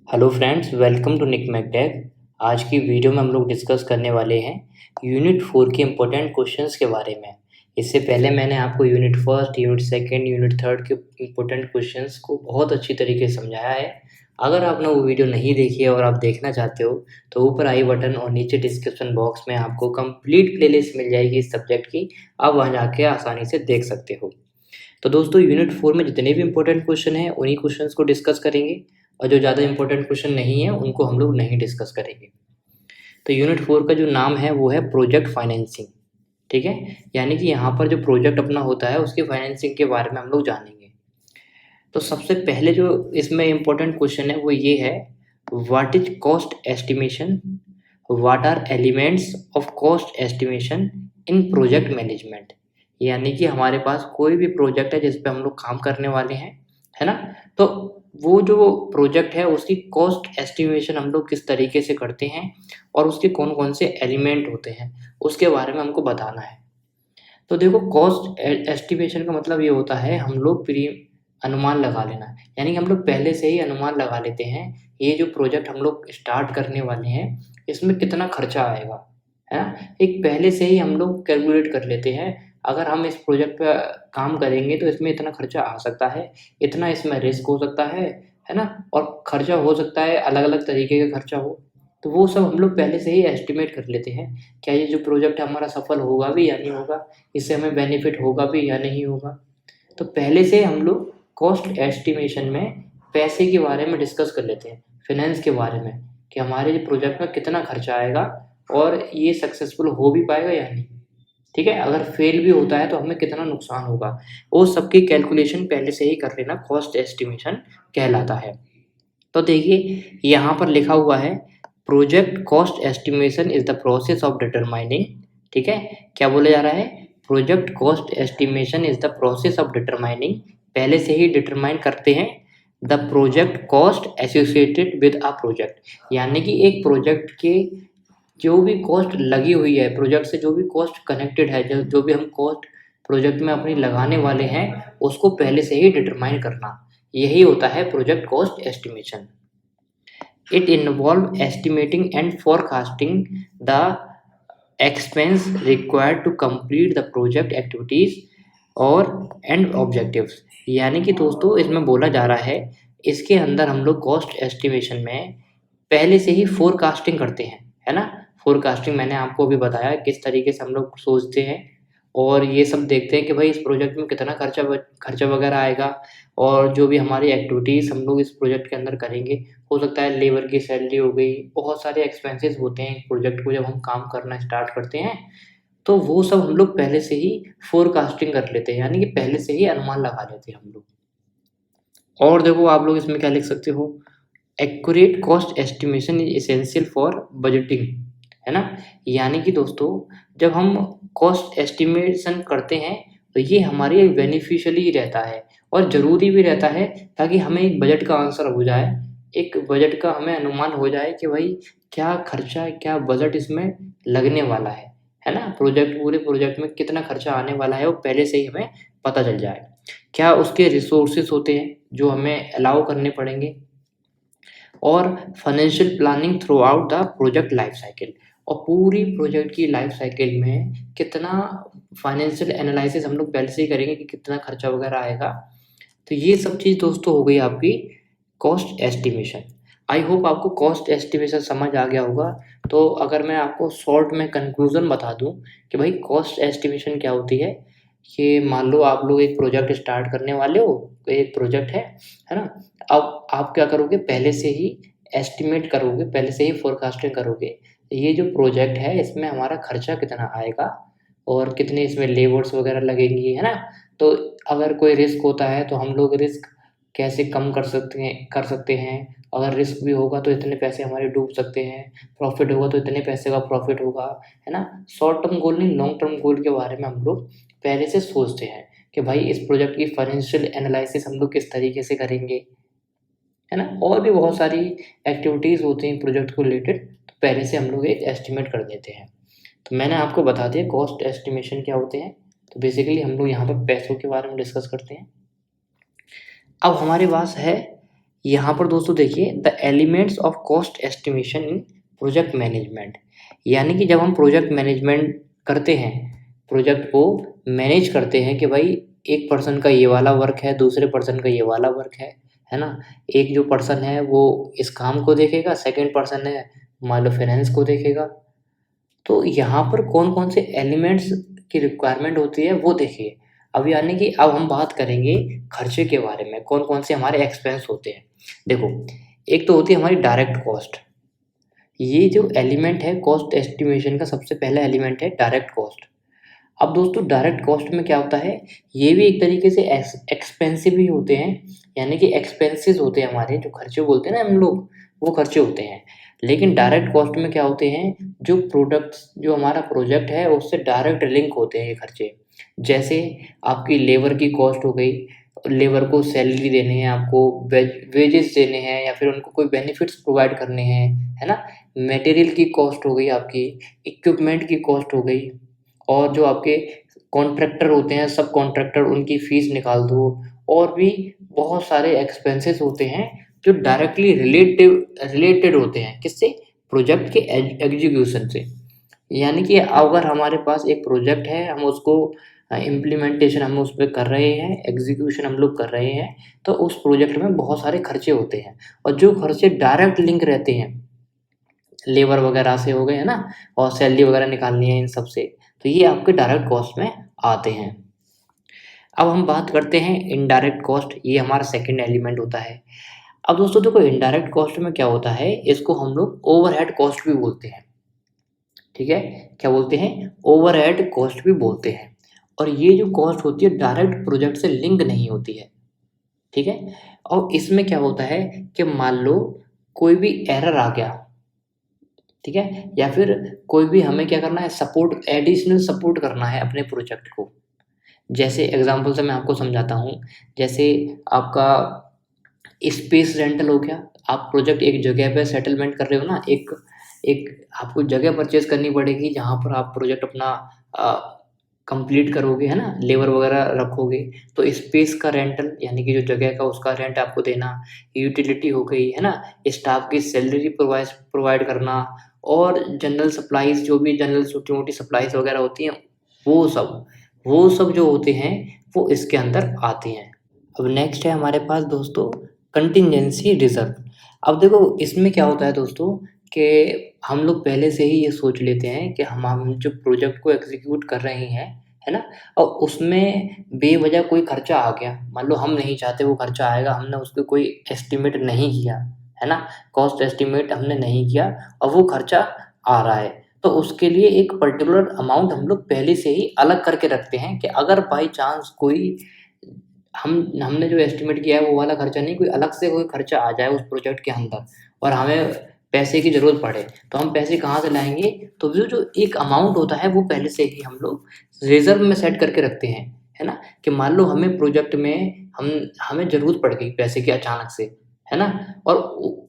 Hello friends, welcome to Nick McTech. आज की video में हम लोग डिस्कस करने वाले हैं यूनिट 4 के इम्पोर्टेंट क्वेश्चंस के बारे में। इससे पहले मैंने आपको unit first, unit second, unit third के इम्पोर्टेंट क्वेश्चंस को बहुत अच्छी तरीके से समझाया है। अगर आपने वो वीडियो नहीं देखी है और आप देखना चाहते हो तो ऊपर आई बटन और नीचे डिस्क्रिप्शन बॉक्स में आपको कंप्लीट प्लेलिस्ट मिल जाएगी इस सब्जेक्ट की। आप वहाँ जाके आसानी से देख सकते हो। तो दोस्तों, यूनिट 4 में जितने भी इम्पोर्टेंट क्वेश्चन हैं उन्हीं क्वेश्चंस को डिस्कस करेंगे और जो ज़्यादा इम्पोर्टेंट क्वेश्चन नहीं है उनको हम लोग नहीं डिस्कस करेंगे। तो यूनिट 4 का जो नाम है वो है प्रोजेक्ट फाइनेंसिंग। ठीक है, यानी कि यहाँ पर जो प्रोजेक्ट अपना होता है उसकी फाइनेंसिंग के बारे में हम लोग जानेंगे। तो सबसे पहले जो इसमें इम्पोर्टेंट क्वेश्चन है वो ये है, what is cost estimation, what are elements of cost estimation in project management. यानी कि हमारे पास कोई भी प्रोजेक्ट है जिस पे हम लोग काम करने वाले हैं, है ना। तो वो जो प्रोजेक्ट है उसकी कॉस्ट एस्टिमेशन हम लोग किस तरीके से करते हैं और उसके कौन कौन से एलिमेंट होते हैं उसके बारे में हमको बताना है। तो देखो, कॉस्ट एस्टिमेशन का मतलब ये होता है हम लोग प्री अनुमान लगा लेना, यानी कि हम लोग पहले से ही अनुमान लगा लेते हैं ये जो प्रोजेक्ट हम लोग स्टार्ट करने वाले हैं इसमें कितना खर्चा आएगा, है ना। एक पहले से ही हम लोग कैलकुलेट कर लेते हैं, अगर हम इस प्रोजेक्ट पे काम करेंगे तो इसमें इतना खर्चा आ सकता है, इतना इसमें रिस्क हो सकता है ना। और खर्चा हो सकता है अलग अलग तरीके का खर्चा हो, तो वो सब हम लोग पहले से ही एस्टिमेट कर लेते हैं। क्या ये जो प्रोजेक्ट हमारा सफल होगा भी या नहीं होगा, इससे हमें बेनिफिट होगा भी या नहीं होगा। तो पहले से हम लोग कॉस्ट एस्टिमेशन में पैसे के बारे में डिस्कस कर लेते हैं, फाइनेंस के बारे में, कि हमारे प्रोजेक्ट में कितना खर्चा आएगा और ये सक्सेसफुल हो भी पाएगा या नहीं। ठीक है, अगर फेल भी होता है तो हमें कितना नुकसान होगा, वो सबकी कैलकुलेशन पहले से ही कर लेना कॉस्ट एस्टिमेशन कहलाता है। तो देखिए यहाँ पर लिखा हुआ है, project cost estimation is the process of determining. ठीक है, क्या बोला जा रहा है, project cost estimation is the process of determining, पहले से ही डिटरमाइन करते हैं the project cost associated with a project. यानी कि एक प्रोजेक्ट के जो भी कॉस्ट लगी हुई है, प्रोजेक्ट से जो भी कॉस्ट कनेक्टेड है, जो भी हम कॉस्ट प्रोजेक्ट में अपनी लगाने वाले हैं उसको पहले से ही डिटरमाइन करना, यही होता है project cost estimation. It involves estimating and forecasting the expense required to complete the project activities और एंड ऑब्जेक्टिव्स। यानी कि दोस्तों इसमें बोला जा रहा है, इसके अंदर हम लोग कॉस्ट एस्टिमेशन में पहले से ही फोरकास्टिंग करते हैं, है ना। फोरकास्टिंग मैंने आपको अभी बताया किस तरीके से हम लोग सोचते हैं और ये सब देखते हैं कि भाई इस प्रोजेक्ट में कितना खर्चा वगैरह आएगा और जो भी हमारी एक्टिविटीज़ हम लोग इस प्रोजेक्ट के अंदर करेंगे, हो सकता है लेबर की सैलरी हो गई, बहुत सारे एक्सपेंसेस होते हैं प्रोजेक्ट को जब हम काम करना स्टार्ट करते हैं, तो वो सब हम लोग पहले से ही फोरकास्टिंग कर लेते हैं, यानी कि पहले से ही अनुमान लगा लेते हैं हम लोग। और देखो आप लोग इसमें क्या लिख सकते हो, accurate cost estimation is essential for budgeting, है ना। यानी कि दोस्तों जब हम कॉस्ट एस्टिमेशन करते हैं तो ये हमारे लिए बेनिफिशियली ही रहता है और ज़रूरी भी रहता है, ताकि हमें एक बजट का आंसर हो जाए, एक बजट का हमें अनुमान हो जाए कि भाई क्या खर्चा, क्या बजट इसमें लगने वाला है ना। पूरे प्रोजेक्ट में कितना खर्चा आने वाला है वो पहले से ही हमें पता चल जाए। क्या उसके रिसोर्सेस होते हैं जो हमें अलाउ करने पड़ेंगे, और financial planning through out the project life cycle, और पूरी प्रोजेक्ट की लाइफ साइकिल में कितना फाइनेंशियल एनालिसिस हम लोग पहले से ही करेंगे कि कितना खर्चा वगैरह आएगा। तो ये सब चीज़ दोस्तों हो गई आपकी कॉस्ट एस्टिमेशन। आई होप आपको कॉस्ट एस्टिमेशन समझ आ गया होगा। तो अगर मैं आपको शॉर्ट में कंक्लूजन बता दूं कि भाई कॉस्ट एस्टिमेशन क्या होती है, कि मान लो आप लोग एक प्रोजेक्ट स्टार्ट करने वाले हो, तो एक प्रोजेक्ट है ना। अब आप क्या करोगे, पहले से ही एस्टिमेट करोगे, पहले से ही फोरकास्टिंग करोगे ये जो प्रोजेक्ट है इसमें हमारा खर्चा कितना आएगा और कितने इसमें लेबर्स वगैरह लगेंगी, है ना। तो अगर कोई रिस्क होता है तो हम लोग रिस्क कैसे कम कर सकते हैं, अगर रिस्क भी होगा तो इतने पैसे हमारे डूब सकते हैं, प्रॉफिट होगा तो इतने पैसे का प्रॉफिट होगा, है ना। शॉर्ट टर्म गोल नहीं, लॉन्ग टर्म गोल के बारे में हम लोग पहले से सोचते हैं कि भाई इस प्रोजेक्ट की फाइनेंशियल एनालिसिस हम लोग किस तरीके से करेंगे, है ना। और भी बहुत सारी एक्टिविटीज़ होती हैं प्रोजेक्ट को रिलेटेड, तो पहले से हम लोग एक एस्टिमेट कर देते हैं। तो मैंने आपको बता दिया कॉस्ट एस्टिमेशन क्या होते हैं। तो बेसिकली हम लोग यहाँ पर पैसों के बारे में डिस्कस करते हैं। अब हमारे पास है यहाँ पर दोस्तों देखिए the elements of cost estimation in project management, यानी कि जब हम प्रोजेक्ट मैनेजमेंट करते हैं, प्रोजेक्ट को मैनेज करते हैं कि भाई एक पर्सन का ये वाला वर्क है, दूसरे पर्सन का ये वाला वर्क है ना। एक जो पर्सन है वो इस काम को देखेगा, सेकंड पर्सन है मान लो फाइनेंस को देखेगा। तो यहाँ पर कौन कौन से एलिमेंट्स की रिक्वायरमेंट होती है वो देखिए। अब यानी कि अब हम बात करेंगे खर्चे के बारे में, कौन कौन से हमारे एक्सपेंस होते हैं। देखो, एक तो होती है हमारी डायरेक्ट कॉस्ट। ये जो एलिमेंट है कॉस्ट एस्टिमेशन का, सबसे पहला एलिमेंट है डायरेक्ट कॉस्ट। अब दोस्तों डायरेक्ट कॉस्ट में क्या होता है, ये भी एक तरीके से एक्सपेंसिव ही होते हैं, यानी कि एक्सपेंसेस होते हैं हमारे, जो खर्चे बोलते हैं ना हम लोग, वो खर्चे होते हैं। लेकिन डायरेक्ट कॉस्ट में क्या होते हैं, जो प्रोडक्ट्स, जो हमारा प्रोजेक्ट है उससे डायरेक्ट लिंक होते हैं ये खर्चे। जैसे आपकी लेबर की कॉस्ट हो गई, लेबर को सैलरी देनी है, आपको वेजेस देने हैं, या फिर उनको कोई बेनिफिट्स प्रोवाइड करने हैं, है ना। मटेरियल की कॉस्ट हो गई आपकी, इक्विपमेंट की कॉस्ट हो गई, और जो आपके कॉन्ट्रैक्टर होते हैं, सब कॉन्ट्रैक्टर, उनकी फ़ीस निकाल दो। और भी बहुत सारे एक्सपेंसेस होते हैं जो डायरेक्टली रिलेटेड होते हैं, किससे, प्रोजेक्ट के एग्जीक्यूशन से। यानी कि अगर हमारे पास एक प्रोजेक्ट है, हम उसको इम्प्लीमेंटेशन हम उस पे कर रहे हैं, एग्जीक्यूशन हम लोग कर रहे हैं, तो उस प्रोजेक्ट में बहुत सारे खर्चे होते हैं। और जो खर्चे डायरेक्ट लिंक रहते हैं, लेबर वगैरह से हो गए, है ना, और सैलरी वगैरह निकालनी है इन सब से, तो ये आपके डायरेक्ट कॉस्ट में आते हैं। अब हम बात करते हैं इनडायरेक्ट कॉस्ट, ये हमारा सेकंड एलिमेंट होता है। अब दोस्तों देखो, इनडायरेक्ट कॉस्ट में क्या होता है, इसको हम लोग ओवरहेड कॉस्ट भी बोलते हैं। ठीक है, क्या बोलते हैं, ओवरहेड कॉस्ट भी बोलते हैं। और ये जो कॉस्ट होती है डायरेक्ट प्रोजेक्ट से लिंक नहीं होती है। ठीक है, और इसमें क्या होता है कि मान लो कोई भी एरर आ गया, ठीक है, या फिर कोई भी हमें क्या करना है, सपोर्ट, एडिशनल सपोर्ट करना है अपने प्रोजेक्ट को। जैसे एग्जांपल से मैं आपको समझाता हूँ। जैसे आपका स्पेस रेंटल हो गया, आप प्रोजेक्ट एक जगह पे सेटलमेंट कर रहे हो ना, एक एक आपको जगह परचेज करनी पड़ेगी जहाँ पर आप प्रोजेक्ट अपना कंप्लीट करोगे, है ना, लेबर वगैरह रखोगे। तो स्पेस का रेंटल, यानी कि जो जगह का उसका रेंट आपको देना। यूटिलिटी हो गई, है ना, स्टाफ की सैलरी प्रोवाइड करना, और जनरल सप्लाईज, जो भी जनरल छोटी मोटी सप्लाईज वगैरह होती हैं, वो सब जो होते हैं वो इसके अंदर आते हैं। अब नेक्स्ट है हमारे पास दोस्तों कंटिजेंसी रिजर्व। अब देखो इसमें क्या होता है दोस्तों, कि हम लोग पहले से ही ये सोच लेते हैं कि हम जो प्रोजेक्ट को एग्जीक्यूट कर रहे हैं, है ना, और उसमें बेवजह कोई खर्चा आ गया, मान लो हम नहीं चाहते वो खर्चा आएगा, हमने उसको कोई एस्टिमेट नहीं किया, है ना, कॉस्ट एस्टिमेट हमने नहीं किया, और वो खर्चा आ रहा है, तो उसके लिए एक पर्टिकुलर अमाउंट हम लोग पहले से ही अलग करके रखते हैं कि अगर बाई चांस कोई हमने जो एस्टिमेट किया है वो वाला खर्चा नहीं, कोई अलग से कोई खर्चा आ जाए उस प्रोजेक्ट के अंदर, और हमें पैसे की ज़रूरत पड़े, तो हम पैसे कहाँ से लाएँगे? तो वो जो एक अमाउंट होता है वो पहले से ही हम लोग रिज़र्व में सेट करके रखते हैं, है ना? कि मान लो हमें प्रोजेक्ट में हमें ज़रूरत पड़ गई पैसे की अचानक से, है ना? और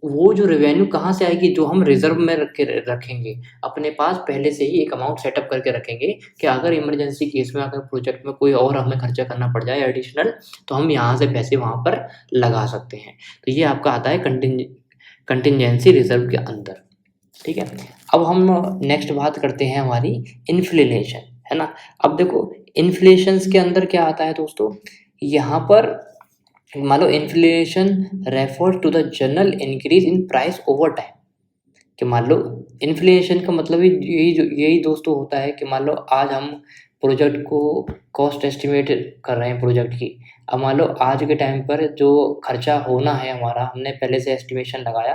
वो जो रेवेन्यू कहाँ से आएगी, जो हम रिज़र्व में रखेंगे, अपने पास पहले से ही एक अमाउंट सेटअप करके रखेंगे कि अगर इमरजेंसी केस में, अगर प्रोजेक्ट में कोई और हमें खर्चा करना पड़ जाए एडिशनल, तो हम यहाँ से पैसे वहाँ पर लगा सकते हैं। तो ये आपका आता है कंटिजेंसी रिजर्व के अंदर। ठीक है, अब हम नेक्स्ट बात करते हैं हमारी इन्फ्लेशन, है ना। अब देखो इन्फ्लेशंस के अंदर क्या आता है दोस्तों, यहाँ पर मान लो inflation refers to the general increase in price over time. कि मान लो इन्फ्लेशन का मतलब ही यही दोस्तों होता है कि मान लो आज हम प्रोजेक्ट को कॉस्ट एस्टिमेट कर रहे हैं प्रोजेक्ट की। अब मान लो आज के टाइम पर जो खर्चा होना है हमारा, हमने पहले से एस्टिमेशन लगाया।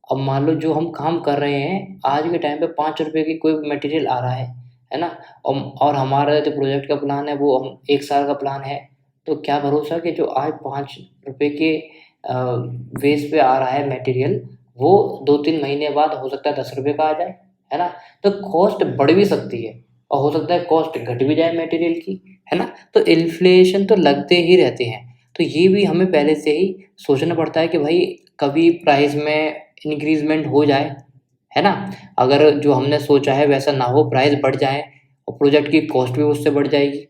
अब मान लो जो हम काम कर रहे हैं आज के टाइम पे 5 रुपए की कोई मटेरियल आ रहा है ना, और हमारा जो प्रोजेक्ट का प्लान है वो हम 1 साल का प्लान है, तो क्या भरोसा कि जो आज 5 रुपए के बेस पे आ रहा है मटेरियल, वो 2-3 महीने बाद हो सकता है 10 रुपए का आ जाए, है ना। तो कॉस्ट बढ़ भी सकती है, और हो सकता है कॉस्ट घट भी जाए मटेरियल की, है ना। तो इन्फ्लेशन तो लगते ही रहते हैं, तो ये भी हमें पहले से ही सोचना पड़ता है कि भाई कभी प्राइस में इंक्रीज़मेंट हो जाए, है ना। अगर जो हमने सोचा है वैसा ना हो, प्राइस बढ़ जाए और प्रोजेक्ट की कॉस्ट भी उससे बढ़ जाएगी,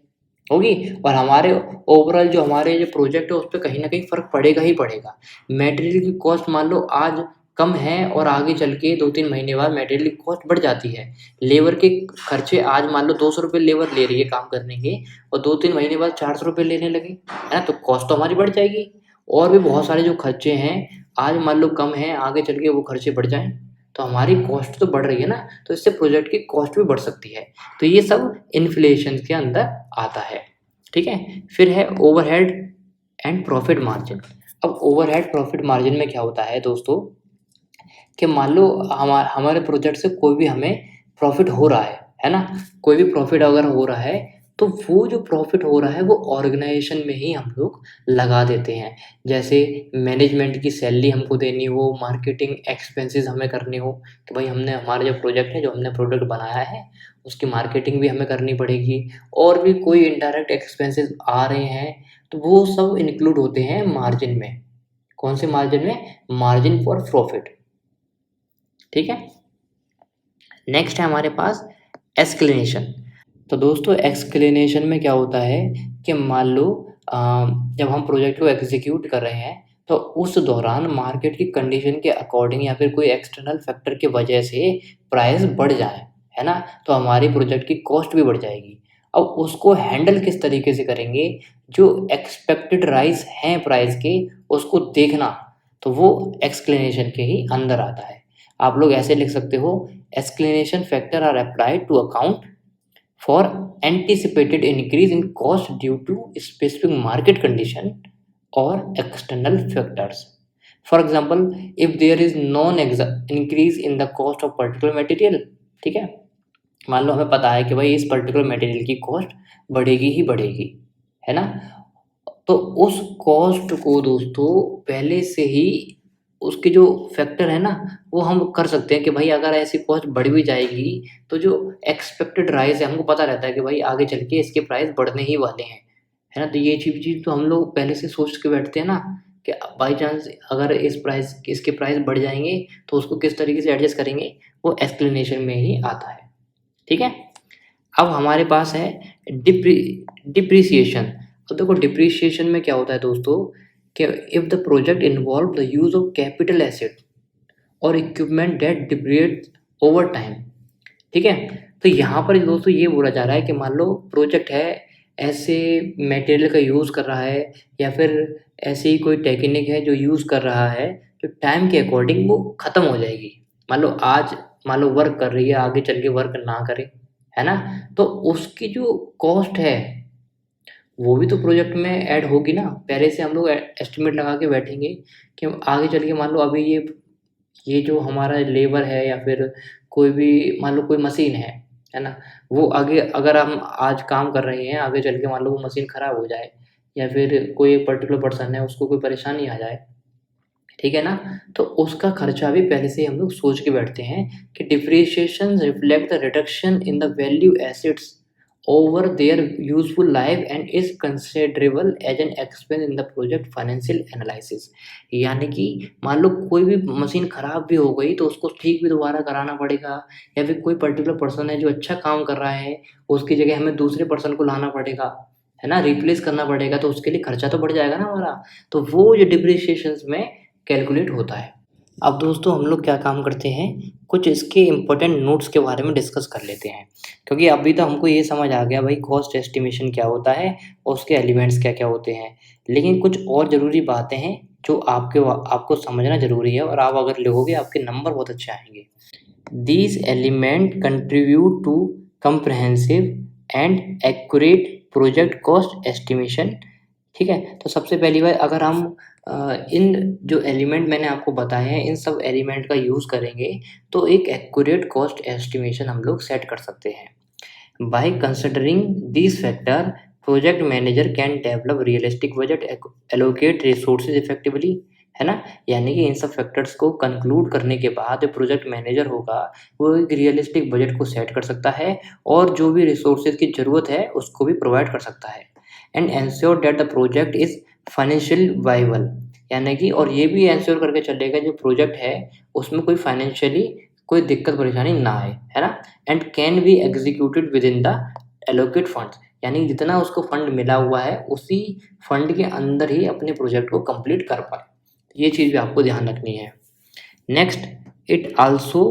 होगी, और हमारे ओवरऑल जो हमारे जो प्रोजेक्ट है उस पे कहीं न कहीं फ़र्क पड़ेगा ही पड़ेगा। मटेरियल की कॉस्ट मान लो आज कम है और आगे चल के 2-3 महीने बाद मटेरियल की कॉस्ट बढ़ जाती है। लेबर के खर्चे आज मान लो ₹200 लेबर ले रही है काम करने के, और 2-3 महीने बाद ₹400 लेने लगे, है ना? तो कॉस्ट तो हमारी बढ़ जाएगी। और भी बहुत सारे जो खर्चे हैं, आज मान लो कम हैं, आगे चल के वो खर्चे बढ़ जाएँ, तो हमारी कॉस्ट तो बढ़ रही है ना, तो इससे प्रोजेक्ट की कॉस्ट भी बढ़ सकती है। तो ये सब इन्फ्लेशन के अंदर आता है, ठीक है? फिर है ओवरहेड एंड प्रॉफिट मार्जिन। अब ओवरहेड प्रॉफिट मार्जिन में क्या होता है दोस्तों, कि मान लो हमारे प्रोजेक्ट से कोई भी हमें प्रॉफिट हो रहा है ना? कोई भी प्रॉफिट अगर हो रहा है, तो वो जो प्रॉफिट हो रहा है वो ऑर्गेनाइजेशन में ही हम लोग लगा देते हैं। जैसे मैनेजमेंट की सैलरी हमको देनी हो, मार्केटिंग एक्सपेंसेस हमें करने हो, कि भाई हमने हमारा जो प्रोजेक्ट है, जो हमने प्रोडक्ट बनाया है, उसकी मार्केटिंग भी हमें करनी पड़ेगी, और भी कोई इनडायरेक्ट एक्सपेंसेस आ रहे हैं, तो वो सब इंक्लूड होते हैं मार्जिन में। कौन से मार्जिन में? मार्जिन फॉर प्रॉफिट, ठीक है? नेक्स्ट है हमारे पास एस्केलेशन। तो दोस्तों एक्सप्लेनेशन में क्या होता है कि मान लो अ, जब हम प्रोजेक्ट को एग्जीक्यूट कर रहे हैं, तो उस दौरान मार्केट की कंडीशन के अकॉर्डिंग या फिर कोई एक्सटर्नल फैक्टर की वजह से प्राइस बढ़ जाए, है ना? तो हमारी प्रोजेक्ट की कॉस्ट भी बढ़ जाएगी। अब उसको हैंडल किस तरीके से करेंगे, जो एक्सपेक्टेड राइज हैं प्राइस के, उसको देखना, तो वो एक्सप्लेनेशन के ही अंदर आता है। आप लोग ऐसे लिख सकते हो, explanation factor are applied to account for anticipated increase in cost due to specific market condition or external factors. For example, if there is increase in the cost of particular material, ठीक है, मान लो हमें पता है कि भाई इस particular material की कॉस्ट बढ़ेगी ही बढ़ेगी, है ना? तो उस कॉस्ट को दोस्तों पहले से ही उसके जो फैक्टर है ना, वो हम कर सकते हैं कि भाई अगर ऐसी कॉस्ट बढ़ भी जाएगी, तो जो एक्सपेक्टेड राइज है हमको पता रहता है कि भाई आगे चल के इसके प्राइस बढ़ने ही वाले हैं, है ना? तो ये चीज़ तो हम लोग पहले से सोच के बैठते हैं ना, कि बाई चांस अगर इसके प्राइस बढ़ जाएंगे, तो उसको किस तरीके से एडजस्ट करेंगे, वो एक्सप्लेनेशन में ही आता है, ठीक है? अब हमारे पास है डिप्रिसिएशन। तो देखो डिप्रिसिएशन में क्या होता है दोस्तों, कि if the project involve the use of capital asset और इक्विपमेंट दैट डिप्रिएट ओवर टाइम, ठीक है? तो यहाँ पर दोस्तों ये बोला जा रहा है कि मान लो प्रोजेक्ट है, ऐसे मटेरियल का यूज़ कर रहा है, या फिर ऐसी ही कोई टेक्निक है जो यूज़ कर रहा है, जो टाइम के अकॉर्डिंग वो ख़त्म हो जाएगी। मान लो आज मान लो वर्क कर रही है, आगे चल के वर्क ना करे, है ना? तो उसकी जो कॉस्ट है, वो भी तो प्रोजेक्ट में ऐड होगी ना। पहले से हम लोग एस्टिमेट लगा के बैठेंगे कि आगे चल के मान लो अभी ये जो हमारा लेबर है, या फिर कोई भी मान लो कोई मशीन है ना? वो आगे अगर हम आज काम कर रहे हैं, आगे चल के मान लो वो मशीन खराब हो जाए, या फिर कोई एक पर्टिकुलर पर्सन है उसको कोई परेशानी आ जाए, ठीक है ना? तो उसका खर्चा भी पहले से ही हम लोग सोच के बैठते हैं कि depreciation reflect the reduction in the value assets over their useful life and is considerable as an expense in the project financial analysis. यानी कि मान लो कोई भी मशीन खराब भी हो गई, तो उसको ठीक भी दोबारा कराना पड़ेगा, या फिर कोई पर्टिकुलर पर्सन है जो अच्छा काम कर रहा है, उसकी जगह हमें दूसरे पर्सन को लाना पड़ेगा, है ना? रिप्लेस करना पड़ेगा, तो उसके लिए खर्चा तो बढ़ जाएगा ना हमारा। तो वो जो डिप्रिसिएशंस में कैलकुलेट होता है। अब दोस्तों हम लोग क्या काम करते हैं, कुछ इसके इम्पोर्टेंट नोट्स के बारे में डिस्कस कर लेते हैं, क्योंकि अभी तो हमको ये समझ आ गया भाई कॉस्ट एस्टिमेशन क्या होता है और उसके एलिमेंट्स क्या-क्या होते हैं। लेकिन कुछ और ज़रूरी बातें हैं जो आपको समझना ज़रूरी है, और आप अगर लिखोगे आपके नंबर बहुत अच्छे आएँगे। These elements contribute to comprehensive and accurate project cost estimation, ठीक है? तो सबसे पहली बात, अगर हम इन जो एलिमेंट मैंने आपको बताए हैं, इन सब एलिमेंट का यूज़ करेंगे, तो एक एक्यूरेट कॉस्ट एस्टिमेशन हम लोग सेट कर सकते हैं। By considering this factor, project manager can develop realistic budget, allocate resources effectively, है ना? यानी कि इन सब फैक्टर्स को कंक्लूड करने के बाद जो प्रोजेक्ट मैनेजर होगा, वो एक रियलिस्टिक बजट को सेट कर सकता है, और जो भी रिसोर्सेज की ज़रूरत है उसको भी प्रोवाइड कर सकता है, and ensure that the project is financial viable, यानी कि और ये भी एंश्योर करके चलेगा जो प्रोजेक्ट है उसमें कोई फाइनेंशियली कोई दिक्कत परेशानी ना आए, है ना? And can be executed with in the allocate funds, यानी जितना उसको फंड मिला हुआ है उसी फंड के अंदर ही अपने प्रोजेक्ट को कंप्लीट कर पाए। ये चीज़ भी आपको ध्यान रखनी है। Next, it also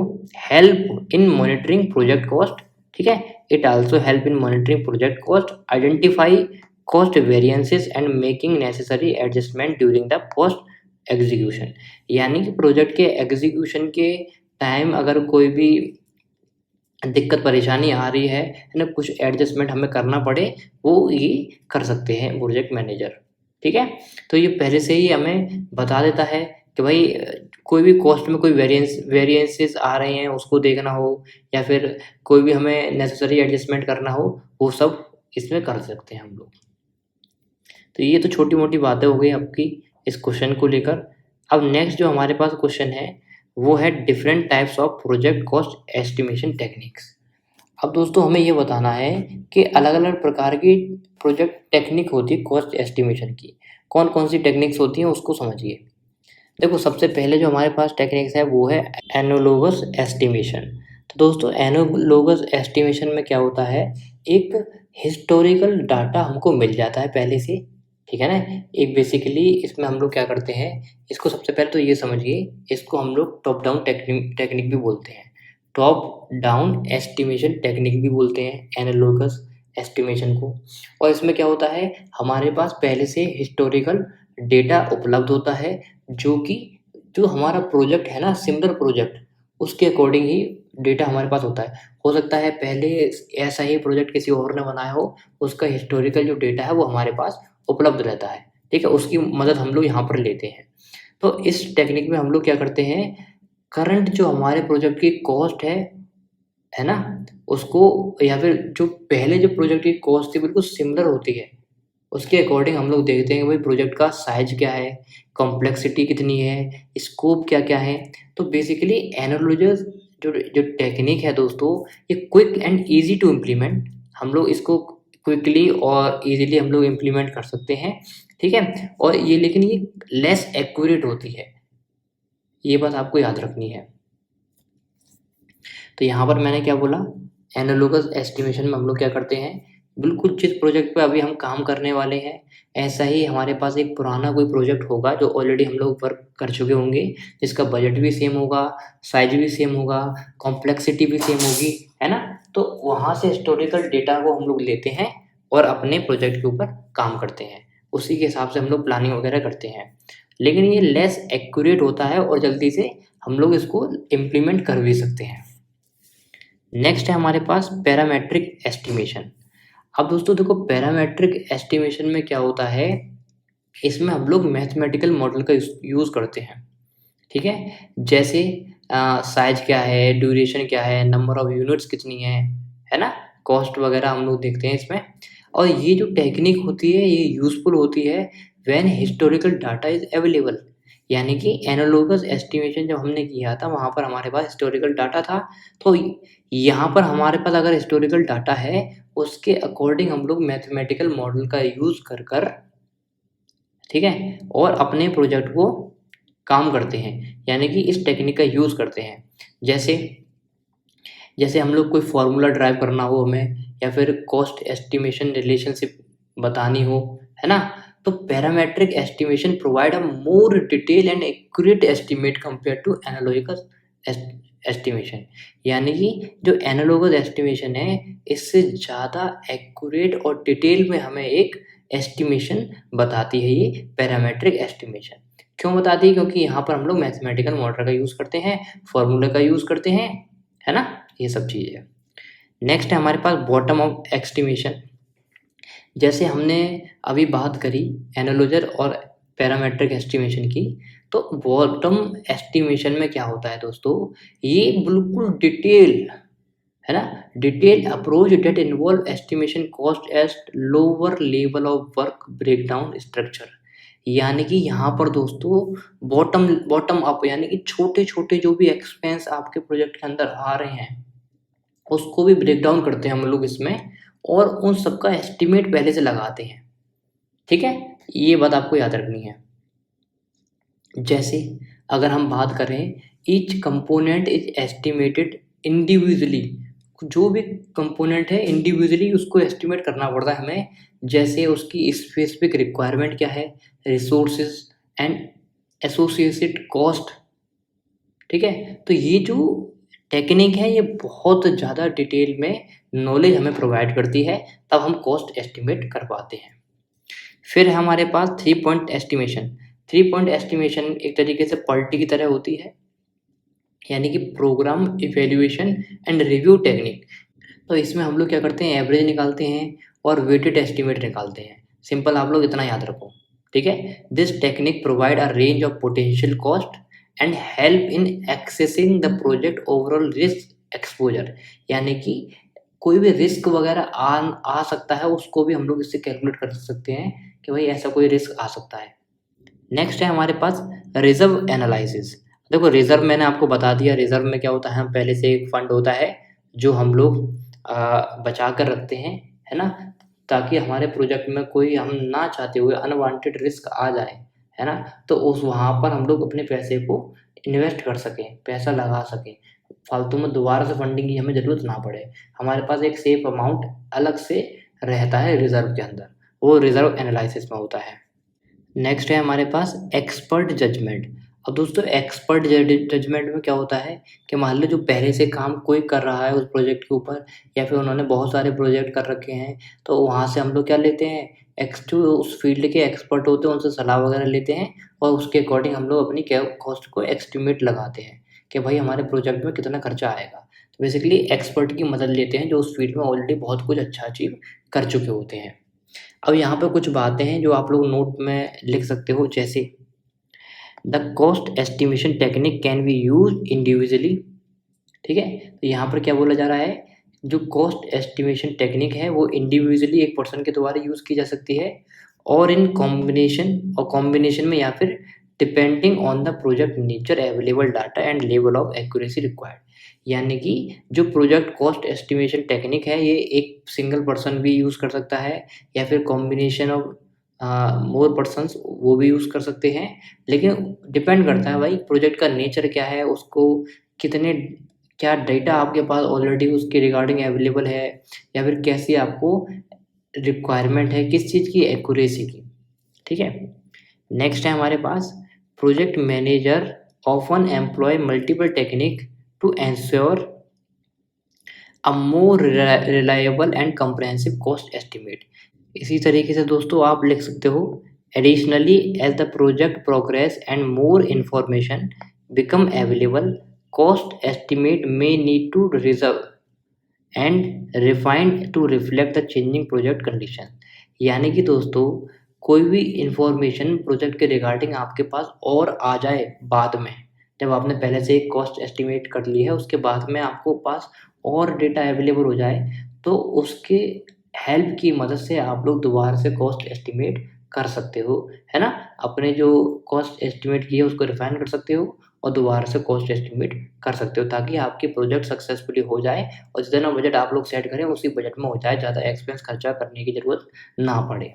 help in monitoring project cost. ठीक है, it also help in monitoring project cost, identify cost variances and making necessary adjustment during the post execution. यानी कि प्रोजेक्ट के एग्जीक्यूशन के टाइम अगर कोई भी दिक्कत परेशानी आ रही है ना, कुछ एडजस्टमेंट हमें करना पड़े, वो ये कर सकते हैं प्रोजेक्ट मैनेजर। ठीक है, तो ये पहले से ही हमें बता देता है कि भाई कोई भी कॉस्ट में कोई वेरिएंसेस आ रहे हैं उसको देखना हो, या फिर कोई भी हमें नेसेसरी एडजस्टमेंट करना हो, वो सब इसमें कर सकते हैं हम लोग। तो ये तो छोटी मोटी बातें हो गई आपकी इस क्वेश्चन को लेकर। अब नेक्स्ट जो हमारे पास क्वेश्चन है वो है different types of project cost estimation techniques. अब दोस्तों हमें ये बताना है कि अलग अलग प्रकार की प्रोजेक्ट टेक्निक होती है कॉस्ट एस्टिमेशन की। कौन कौन सी टेक्निक्स होती हैं उसको समझिए। देखो, सबसे पहले जो हमारे पास टेक्निक्स है वो है एनालॉगस एस्टिमेशन। तो दोस्तों एनालॉगस एस्टिमेशन में क्या होता है, एक हिस्टोरिकल डाटा हमको मिल जाता है पहले से। ठीक है ना, एक बेसिकली इसमें हम लोग क्या करते हैं, इसको सबसे पहले तो ये समझिए, इसको हम लोग टॉप डाउन टेक्निक भी बोलते हैं। टॉप डाउन एस्टिमेशन टेक्निक भी बोलते हैं एनालॉगस एस्टिमेशन को। और इसमें क्या होता है, हमारे पास पहले से हिस्टोरिकल डेटा उपलब्ध होता है, जो कि जो हमारा प्रोजेक्ट है ना, सिमिलर प्रोजेक्ट, उसके अकॉर्डिंग ही डेटा हमारे पास होता है। हो सकता है पहले ऐसा ही प्रोजेक्ट किसी और ने बनाया हो, उसका हिस्टोरिकल जो डेटा है वो हमारे पास उपलब्ध रहता है। ठीक है, उसकी मदद हम लोग यहाँ पर लेते हैं। तो इस टेक्निक में हम लोग क्या करते हैं, करंट जो हमारे प्रोजेक्ट की कॉस्ट है ना, उसको, या फिर जो पहले जो प्रोजेक्ट की कॉस्ट थी बिल्कुल सिमिलर होती है, उसके अकॉर्डिंग हम लोग देखते हैं कि भाई प्रोजेक्ट का साइज क्या है, कॉम्प्लेक्सिटी कितनी है, स्कोप क्या-क्या है। तो बेसिकली एनालॉगस जो जो टेक्निक है दोस्तों, ये quick and easy to implement. हम लोग इसको क्विकली और ईज़िली हम लोग इम्प्लीमेंट कर सकते हैं। ठीक है? और ये लेकिन ये लेस एक्यूरेट होती है। ये बात आपको याद रखनी है। तो यहाँ पर मैंने क्या बोला, एनालॉगस एस्टिमेशन में हम लोग क्या करते हैं, बिल्कुल जिस प्रोजेक्ट पे अभी हम काम करने वाले हैं, ऐसा ही हमारे पास एक पुराना कोई प्रोजेक्ट होगा जो ऑलरेडी हम लोग वर्क कर चुके होंगे, जिसका बजट भी सेम होगा, साइज भी सेम होगा, कॉम्प्लेक्सिटी भी सेम होगी, है ना? तो वहाँ से हिस्टोरिकल डेटा को हम लोग लेते हैं और अपने प्रोजेक्ट के ऊपर काम करते हैं। उसी के हिसाब से हम लोग प्लानिंग वगैरह करते हैं। लेकिन ये लेस एक्यूरेट होता है और जल्दी से हम लोग इसको इम्प्लीमेंट कर भी सकते हैं। नेक्स्ट है हमारे पास पैरामेट्रिक एस्टिमेशन। अब दोस्तों देखो, पैरामेट्रिक एस्टिमेशन में क्या होता है, इसमें हम लोग मैथमेटिकल मॉडल का यूज़ करते हैं। ठीक है, जैसे साइज क्या है, ड्यूरेशन क्या है, नंबर ऑफ यूनिट्स कितनी है ना, कॉस्ट वगैरह हम लोग देखते हैं इसमें। और ये जो टेक्निक होती है ये यूज़फुल होती है when historical data is available. यानी कि एनालॉगस एस्टिमेशन जब हमने किया था वहाँ पर हमारे पास हिस्टोरिकल डाटा था, तो यहाँ पर हमारे पास अगर हिस्टोरिकल डाटा है, उसके अकॉर्डिंग हम लोग मैथमेटिकल मॉडल का यूज़ कर कर, ठीक है, और अपने प्रोजेक्ट को काम करते हैं, यानी कि इस टेक्निक का यूज़ करते हैं। जैसे जैसे हम लोग कोई फार्मूला ड्राइव करना हो हमें, या फिर कॉस्ट एस्टिमेशन रिलेशनशिप बतानी हो, है ना, तो parametric estimation provide a more detail and accurate estimate compare to analogical estimation. यानी कि जो एनालॉगस एस्टिमेशन है, इससे ज़्यादा एक्यूरेट और डिटेल में हमें एक एस्टिमेशन बताती है ये पैरामेट्रिक एस्टिमेशन। क्यों बताती है? क्योंकि यहाँ पर हम लोग मैथमेटिकल मॉडल का यूज़ करते हैं, फार्मूला का यूज़ करते हैं, है ना, ये सब चीज़ें। नेक्स्ट है हमारे पास बॉटम अप एस्टिमेशन। जैसे हमने अभी बात करी एनालॉजर और पैरामेट्रिक एस्टिमेशन की, तो बॉटम एस्टिमेशन में क्या होता है दोस्तों, ये बिल्कुल डिटेल, है ना, detail approach that involve estimation cost at lower level of work breakdown structure. यानी कि यहाँ पर दोस्तों बॉटम बॉटम अप, यानी कि छोटे छोटे जो भी एक्सपेंस आपके प्रोजेक्ट के अंदर आ रहे हैं उसको भी ब्रेक डाउन करते हैं हम लोग इसमें, और उन सबका एस्टिमेट पहले से लगाते हैं। ठीक है, ये बात आपको याद रखनी है। जैसे अगर हम बात करें, each component is estimated individually, जो भी कंपोनेंट है इंडिविजुअली उसको एस्टिमेट करना पड़ता है हमें, जैसे उसकी स्पेसिफिक रिक्वायरमेंट क्या है, रिसोर्सेज एंड एसोसिएटेड कॉस्ट। ठीक है, तो ये जो टेक्निक है ये बहुत ज़्यादा डिटेल में नॉलेज हमें प्रोवाइड करती है, तब हम कॉस्ट एस्टिमेट कर पाते हैं। फिर हमारे पास 3 पॉइंट एस्टिमेशन। 3 पॉइंट एस्टिमेशन एक तरीके से पलटी की तरह होती है, यानी कि program evaluation and review technique. तो इसमें हम लोग क्या करते हैं, एवरेज निकालते हैं और वेटेड एस्टिमेट निकालते हैं। सिंपल, आप लोग इतना याद रखो। ठीक है, this technique provide a range of potential cost and help in accessing the project overall risk exposure, यानी कि कोई भी रिस्क वगैरह आ सकता है, उसको भी हम लोग इससे कैलकुलेट कर सकते हैं कि भाई ऐसा कोई रिस्क आ सकता है। नेक्स्ट है हमारे पास रिजर्व एनालिसिस। देखो रिजर्व मैंने आपको बता दिया, रिजर्व में क्या होता है, हम पहले से एक फंड होता है जो हम लोग बचा कर रखते हैं, है ना, ताकि हमारे प्रोजेक्ट में कोई हम ना चाहते हुए अनवांटेड रिस्क आ जाए, है ना, तो उस वहाँ पर हम लोग अपने पैसे को इन्वेस्ट कर सकें, पैसा लगा सकें, फालतू में दोबारा से फंडिंग की हमें ज़रूरत ना पड़े। हमारे पास एक सेफ अमाउंट अलग से रहता है रिजर्व के अंदर, वो रिजर्व एनालिसिस में होता है। नेक्स्ट है हमारे पास एक्सपर्ट जजमेंट। अब दोस्तों एक्सपर्ट जजमेंट में क्या होता है कि मान लो जो पहले से काम कोई कर रहा है उस प्रोजेक्ट के ऊपर, या फिर उन्होंने बहुत सारे प्रोजेक्ट कर रखे हैं, तो वहाँ से हम लोग क्या लेते हैं, जो उस फील्ड के एक्सपर्ट होते हैं उनसे सलाह वगैरह लेते हैं, और उसके अकॉर्डिंग हम लोग अपनी कॉस्ट को एस्टिमेट लगाते हैं कि भाई हमारे प्रोजेक्ट में कितना खर्चा आएगा। तो बेसिकली एक्सपर्ट की मदद लेते हैं जो उस फील्ड में ऑलरेडी बहुत कुछ अच्छा अचीव कर चुके होते हैं। अब यहाँ पे कुछ बातें हैं जो आप लोग नोट में लिख सकते हो, जैसे the cost estimation technique can be use individually. ठीक है, तो यहाँ पर क्या बोला जा रहा है, जो कॉस्ट एस्टिमेशन टेक्निक है वो इंडिविजुअली एक पर्सन के द्वारा यूज़ की जा सकती है, और इन कॉम्बिनेशन, और कॉम्बिनेशन में, या फिर depending on the project nature, available data and level of accuracy required. यानी कि जो प्रोजेक्ट कॉस्ट एस्टिमेशन टेक्निक है ये एक सिंगल पर्सन भी यूज़ कर सकता है, या फिर कॉम्बिनेशन ऑफ मोर पर्सन्स वो भी यूज़ कर सकते हैं, लेकिन डिपेंड करता है भाई प्रोजेक्ट का नेचर क्या है, उसको कितने, क्या डेटा आपके पास ऑलरेडी उसके रिगार्डिंग अवेलेबल है, या फिर कैसी आपको रिक्वायरमेंट है, किस चीज़ की, एक्यूरेसी की। ठीक है, नेक्स्ट है हमारे पास project manager often employ multiple technique to ensure a more reliable and comprehensive cost estimate. इसी तरीके से दोस्तों आप लिख सकते हो, additionally as the project progress and more information become available, cost estimate may need to reserve and refined to reflect the changing project condition. यानी कि दोस्तों कोई भी इंफॉर्मेशन प्रोजेक्ट के रिगार्डिंग आपके पास और आ जाए बाद में, जब आपने पहले से एक कॉस्ट एस्टिमेट कर ली है, उसके बाद में आपको पास और डेटा अवेलेबल हो जाए, तो उसके हेल्प की मदद से आप लोग दोबारा से कॉस्ट एस्टिमेट कर सकते हो, है ना, अपने जो कॉस्ट एस्टिमेट की है उसको रिफाइन कर सकते हो और दोबारा से कॉस्ट एस्टिमेट कर सकते हो, ताकि आपकी प्रोजेक्ट सक्सेसफुली हो जाए और जितना बजट आप लोग सेट करें उसी बजट में हो जाए, ज़्यादा एक्सपेंस खर्चा करने की ज़रूरत ना पड़े।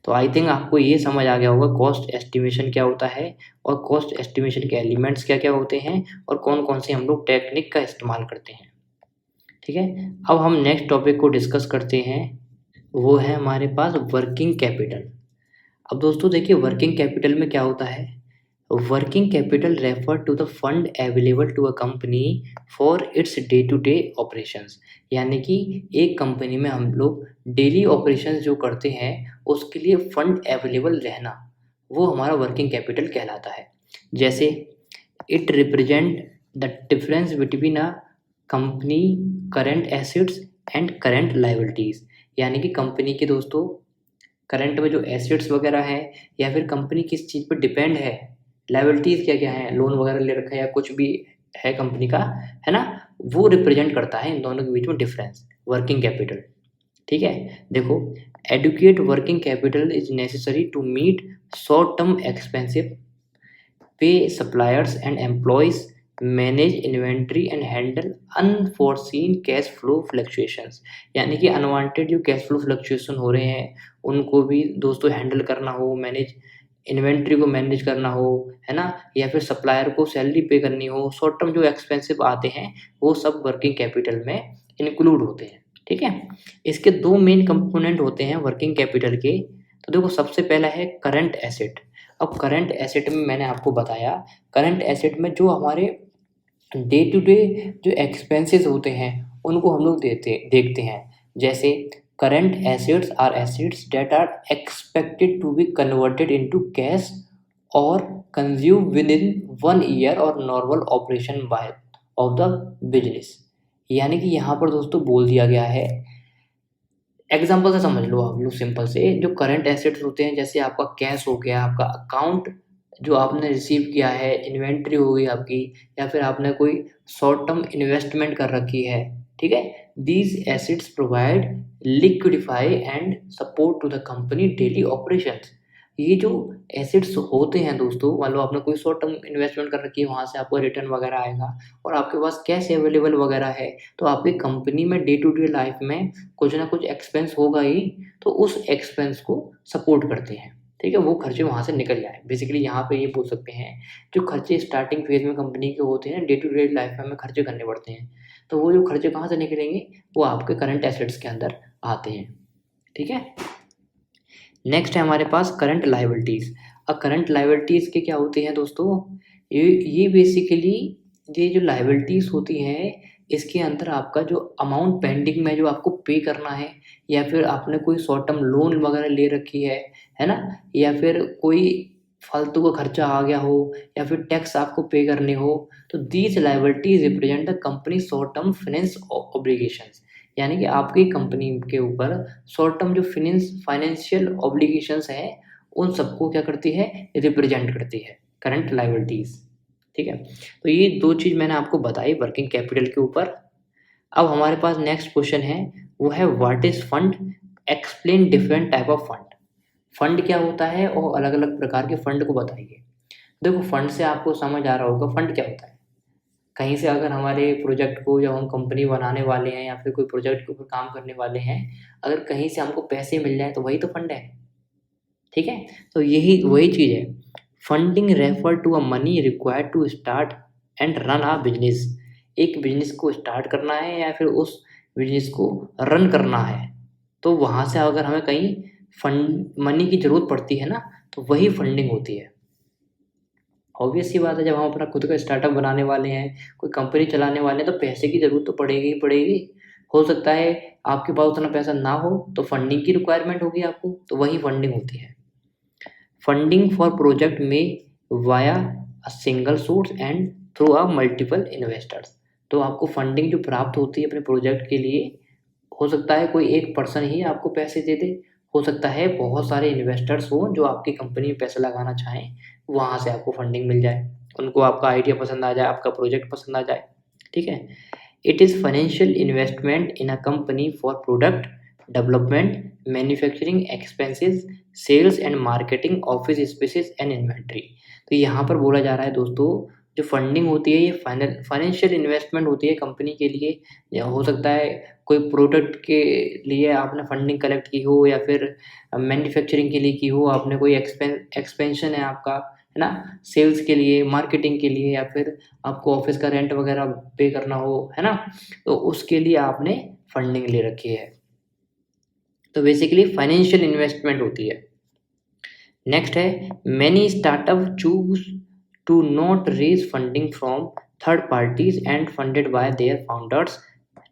तो आई थिंक आपको ये समझ आ गया होगा कॉस्ट एस्टिमेशन क्या होता है, और कॉस्ट एस्टिमेशन के एलिमेंट्स क्या-क्या होते हैं, और कौन-कौन से हम लोग टेक्निक का इस्तेमाल करते हैं। ठीक है, अब हम नेक्स्ट टॉपिक को डिस्कस करते हैं, वो है हमारे पास वर्किंग कैपिटल। अब दोस्तों देखिए वर्किंग कैपिटल में क्या होता है, working capital refer to the fund available to a company for its day to day operations. यानी कि एक कंपनी में हम लोग डेली ऑपरेशंस जो करते हैं उसके लिए फंड अवेलेबल रहना, वो हमारा वर्किंग कैपिटल कहलाता है। जैसे it represent the difference between a company current assets and current liabilities. यानी कि कंपनी के दोस्तों करंट में जो एसेट्स वगैरह हैं, या फिर कंपनी किस चीज़ पर डिपेंड है, लायबिलिटीज़ क्या-क्या हैं, लोन वगैरह ले रखा है या कुछ भी है कंपनी का, है ना? वो रिप्रेजेंट करता है इन दोनों के बीच में डिफरेंस, वर्किंग कैपिटल। ठीक है? देखो, adequate working capital is necessary to meet short term expensive, pay suppliers and employees, manage inventory and handle unforeseen cash flow fluctuations. यानी कि अनवांटेड जो कैश फ्लो फ्लक्चुएशन हो रहे हैं, उनको भी दोस्तों हैंडल करना हो, मैनेज इन्वेंट्री को मैनेज करना हो, है ना? या फिर सप्लायर को सैलरी पे करनी हो, शॉर्ट टर्म जो एक्सपेंसिव आते हैं, वो सब वर्किंग कैपिटल में इंक्लूड होते हैं। ठीक है, इसके दो मेन कंपोनेंट होते हैं वर्किंग कैपिटल के। तो देखो सबसे पहला है करंट एसेट। अब करंट एसेट में मैंने आपको बताया, करंट एसेट में जो हमारे डे टू डे जो एक्सपेंसेस होते हैं उनको हम लोग देखते हैं। जैसे current assets are assets that are expected to be converted into cash or consume within 1 year or normal operation by of the business. यानी कि यहाँ पर दोस्तों बोल दिया गया है, एग्जाम्पल से समझ लो आप लोग सिंपल से, जो करंट एसेट्स होते हैं जैसे आपका कैश हो गया, आपका अकाउंट जो आपने रिसीव किया है, इन्वेंट्री हो गई आपकी, या फिर आपने कोई शॉर्ट टर्म इन्वेस्टमेंट कर रखी है। ठीक है, these assets provide liquidity and support to the company daily operations. ये जो एसेट्स होते हैं दोस्तों, मान लो आपने कोई शॉर्ट टर्म इन्वेस्टमेंट कर रखी है, वहाँ से आपको रिटर्न वगैरह आएगा और आपके पास कैश अवेलेबल वगैरह है, तो आपकी कंपनी में डे टू डे लाइफ में कुछ ना कुछ एक्सपेंस होगा ही, तो उस एक्सपेंस को सपोर्ट करते हैं। ठीक है, वो खर्चे वहाँ से निकल जाए। बेसिकली यहाँ पे ये बोल सकते हैं, जो खर्चे स्टार्टिंग फेज में कंपनी के होते हैं, डे टू डे लाइफ में हमें खर्चे करने पड़ते हैं, तो वो जो खर्चे कहाँ से निकलेंगे, वो आपके करंट एसेट्स के अंदर आते हैं। ठीक है, नेक्स्ट है हमारे पास करंट लायबिलिटीज़। अब करंट लायबिलिटीज़ के क्या होते हैं दोस्तों, ये बेसिकली ये जो लायबिलिटीज़ होती हैं, इसके अंदर आपका जो अमाउंट पेंडिंग में जो आपको पे करना है, या फिर आपने कोई शॉर्ट टर्म लोन वगैरह ले रखी है ना, या फिर कोई फालतू का खर्चा आ गया हो, या फिर टैक्स आपको पे करने हो, तो these liabilities represent the company short term finance obligations. यानी कि आपकी कंपनी के ऊपर शॉर्ट टर्म जो फाइनेंशियल ऑब्लिगेशंस हैं, उन सबको क्या करती है, रिप्रेजेंट करती है करंट लायबिलिटीज। ठीक है, तो ये दो चीज़ मैंने आपको बताई वर्किंग कैपिटल के ऊपर। अब हमारे पास नेक्स्ट क्वेश्चन है, वो है what is fund, explain different type of fund. Fund क्या होता है और अलग अलग प्रकार के फंड को बताइए। देखो फंड से आपको समझ आ रहा होगा फंड क्या होता है। कहीं से अगर हमारे प्रोजेक्ट को जब हम कंपनी बनाने वाले हैं या फिर कोई प्रोजेक्ट के ऊपर काम करने वाले हैं, अगर कहीं से हमको पैसे मिल जाए तो वही तो फंड है। ठीक है, तो यही वही चीज़ है। Funding refer to a money required to start and run a business. एक बिजनेस को स्टार्ट करना है या फिर उस बिजनेस को रन करना है, तो वहाँ से अगर हमें कहीं फंड मनी की ज़रूरत पड़ती है ना, तो वही फंडिंग होती है। ऑब्वियस सी बात है, जब हम अपना खुद का स्टार्टअप बनाने वाले हैं, कोई कंपनी चलाने वाले हैं, तो पैसे की ज़रूरत तो पड़ेगी ही पड़ेगी। हो सकता है आपके पास उतना पैसा ना हो, तो फंडिंग की रिक्वायरमेंट होगी आपको, तो वही फंडिंग होती है। फंडिंग फॉर प्रोजेक्ट में via a single source and through a multiple investors. तो आपको फंडिंग जो प्राप्त होती है अपने प्रोजेक्ट के लिए, हो सकता है कोई एक पर्सन ही आपको पैसे दे दे, हो सकता है बहुत सारे इन्वेस्टर्स हों जो आपकी कंपनी में पैसा लगाना चाहें, वहाँ से आपको फंडिंग मिल जाए, उनको आपका आइडिया पसंद आ जाए, आपका प्रोजेक्ट पसंद आ जाए। ठीक है, it is financial investment in a company for product development, manufacturing expenses, sales and marketing, office spaces and inventory. तो यहाँ पर बोला जा रहा है दोस्तों, जो फंडिंग होती है ये फाइनेंशियल इन्वेस्टमेंट होती है कंपनी के लिए, या हो सकता है कोई प्रोडक्ट के लिए आपने फंडिंग कलेक्ट की हो, या फिर मैन्युफैक्चरिंग के लिए की हो, आपने कोई एक्सपेंशन है आपका, है ना, सेल्स के लिए, मार्केटिंग के लिए, या फिर आपको ऑफिस का रेंट वगैरह पे करना हो, है ना, तो उसके लिए आपने फंडिंग ले रखी है। तो बेसिकली फाइनेंशियल इन्वेस्टमेंट होती है। नेक्स्ट है, many startup choose to not raise funding from third parties and funded by their founders.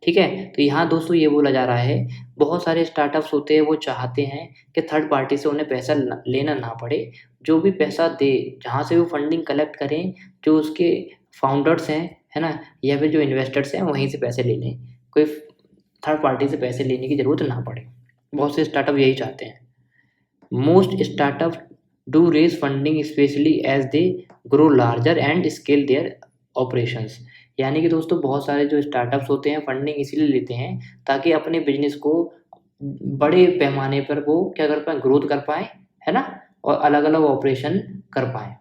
ठीक है, तो यहाँ दोस्तों ये बोला जा रहा है, बहुत सारे स्टार्टअप्स होते हैं वो चाहते हैं कि थर्ड पार्टी से उन्हें पैसा लेना ना पड़े, जो भी पैसा दे, जहाँ से वो फंडिंग कलेक्ट करें, जो उसके फाउंडर्स हैं, है ना, या फिर जो इन्वेस्टर्स हैं, वहीं से पैसे ले लें, कोई थर्ड पार्टी से पैसे लेने की ज़रूरत ना पड़े। बहुत से स्टार्टअप यही चाहते हैं। Most startup do raise funding specially as they grow larger and scale their operations. यानी कि दोस्तों बहुत सारे जो स्टार्टअप्स होते हैं फंडिंग इसीलिए लेते हैं ताकि अपने बिजनेस को बड़े पैमाने पर वो क्या कर पाएँ, ग्रोथ कर पाएँ, है ना, और अलग अलग ऑपरेशन कर पाएँ।